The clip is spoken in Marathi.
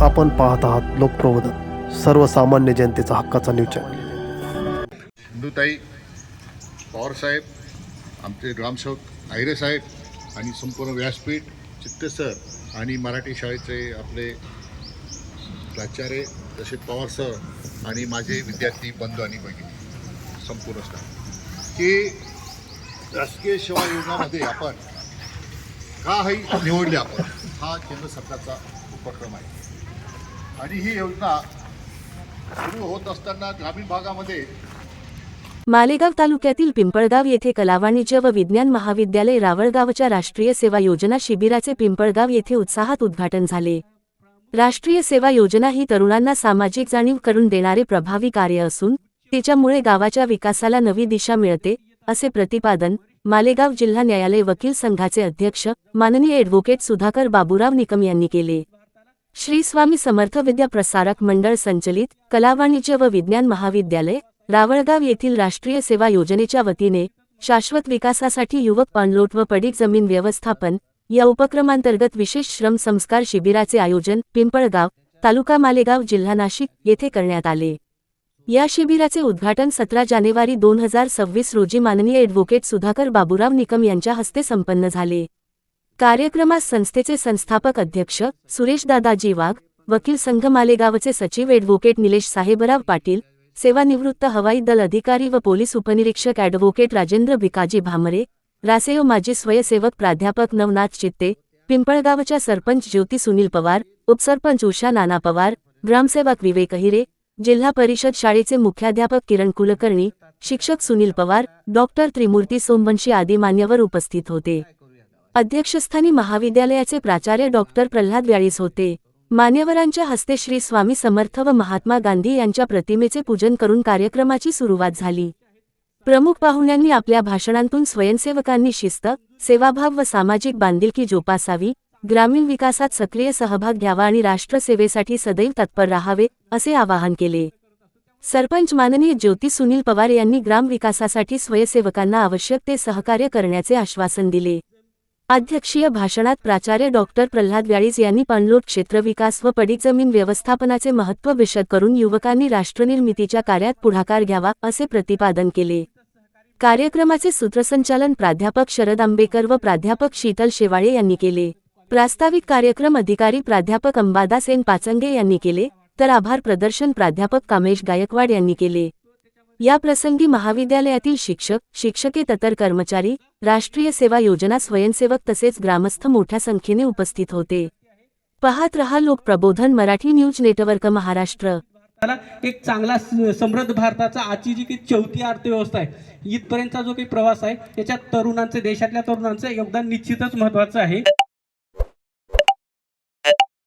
आपण पाहत आहात लोकप्रबोधन, सर्वसामान्य जनतेचा हक्काचा न्यूज चॅनल. सिंधुताई पवारसाहेब, आमचे ग्रामसेवक आहिरे साहेब आणि संपूर्ण व्यासपीठ, चित्ते सर आणि मराठी शाळेचे आपले प्राचार्य तसेच पवार सर आणि माझे विद्यार्थी बंधू आणि भगिनी संपूर्ण स्टाफ की राष्ट्रीय सेवा योजनामध्ये आपण का ही निवडली. आपण हा केंद्र सरकारचा उपक्रम आहे आणि ही योजना सुरू होत असताना ग्रामीण भागामध्ये मालेगाव तालुक्यातील पिंपळगाव येथे कला वाणिज्य व विज्ञान महाविद्यालय रावळगावच्या राष्ट्रीय सेवा योजना शिबिराचे पिंपळगाव येथे उत्साहात उद्घाटन झाले. राष्ट्रीय सेवा योजना ही तरुणांना सामाजिक जाणीव करून देणारे प्रभावी कार्य असून तिच्यामुळे गावाच्या विकासाला नवी दिशा मिळते, असे प्रतिपादन मालेगाव जिल्हा न्यायालय वकील संघाचे अध्यक्ष माननीय ॲडव्होकेट सुधाकर बाबूराव निकम यांनी केले. श्री स्वामी समर्थ विद्या प्रसारक मंडळ संचलित कला वाणिज्य व विज्ञान महाविद्यालय रावळगाव येथील राष्ट्रीय सेवा योजनेच्या वतीने शाश्वत विकासासाठी युवक ऑनलोट व पडीक जमीन व्यवस्थापन या उपक्रमांतर्गत विशेष श्रम संस्कार शिबिराचे आयोजन पिंपळगाव, तालुका मालेगाव, जिल्हा नाशिक येथे करण्यात आले. या शिबिराचे उद्घाटन 17 जानेवारी 2026 रोजी माननीय ॲडव्होकेट सुधाकर बाबूराव निकम यांच्या हस्ते संपन्न झाले. कार्यक्रमास संस्थेचे संस्थापक अध्यक्ष सुरेश दादाजी वाघ, वकील संघ मालेगावचे सचिव ॲडव्होकेट निलेश साहेबराव पाटील, सेवानिवृत्त हवाई दल अधिकारी व पोलीस उपनिरीक्षक ॲडव्होकेट राजेंद्र भिकाजी भामरे, रासेयो माजी स्वयंसेवक प्राध्यापक नवनाथ चित्ते, पिंपळगावच्या सरपंच ज्योती सुनील पवार, उपसरपंच उषा नाना पवार, ग्रामसेवक विवेक हिरे, जिल्हा परिषद शाळेचे मुख्याध्यापक किरण कुलकर्णी, शिक्षक सुनील पवार, डॉक्टर त्रिमूर्ती सोमवंशी आदी मान्यवर उपस्थित होते. अध्यक्षस्थानी महाविद्यालयाचे प्राचार्य डॉक्टर प्रल्हाद व्याळीस होते. मान्यवरांच्या हस्ते श्री स्वामी समर्थ व महात्मा गांधी यांच्या प्रतिमेचे पूजन करून कार्यक्रमाची सुरुवात झाली. प्रमुख पाहुण्यांनी आपल्या भाषणांतून स्वयंसेवकांनी शिस्त, सेवाभाव व सामाजिक बांधिलकी जोपासावी, ग्रामीण विकासात सक्रिय सहभाग घ्यावा आणि राष्ट्रसेवेसाठी सदैव तत्पर राहावे, असे आवाहन केले. सरपंच माननीय ज्योती सुनील पवार यांनी ग्राम विकासासाठी स्वयंसेवकांना आवश्यक ते सहकार्य करण्याचे आश्वासन दिले. अध्यक्षीय भाषणात प्राचार्य डॉक्टर प्रल्हाद व्याळीस यांनी ऑनलोट क्षेत्रविकास व पडीक जमीन व्यवस्थापनाचे महत्त्व विशद करून युवकांनी राष्ट्रनिर्मितीच्या कार्यात पुढाकार घ्यावा, असे प्रतिपादन केले. कार्यक्रमाचे सूत्रसंचालन प्राध्यापक शरद आंबेकर व प्राध्यापक शीतल शेवाळे यांनी केले. प्रास्ताविक कार्यक्रम अधिकारी प्राध्यापक अंबादास एन पाचंगे यांनी केले, तर आभार प्रदर्शन प्राध्यापक कामेश गायकवाड यांनी केले. या प्रसंगी महाविद्यालयातील शिक्षक, शिक्षकेतर कर्मचारी, राष्ट्रीय सेवा योजना स्वयंसेवक तसेच ग्रामस्थ मोठ्या संख्येने उपस्थित होते. पाहत रहा लोकप्रबोधन मराठी न्यूज नेटवर्क महाराष्ट्र. एक चांगला समृद्ध भारताचा आजची जी की चौथी अर्थव्यवस्था आहे, इथपर्यंतचा जो काही प्रवास आहे, याच्यात तरुणांचे, देशातल्या तरुणांचे योगदान निश्चितच महत्त्वाचं आहे.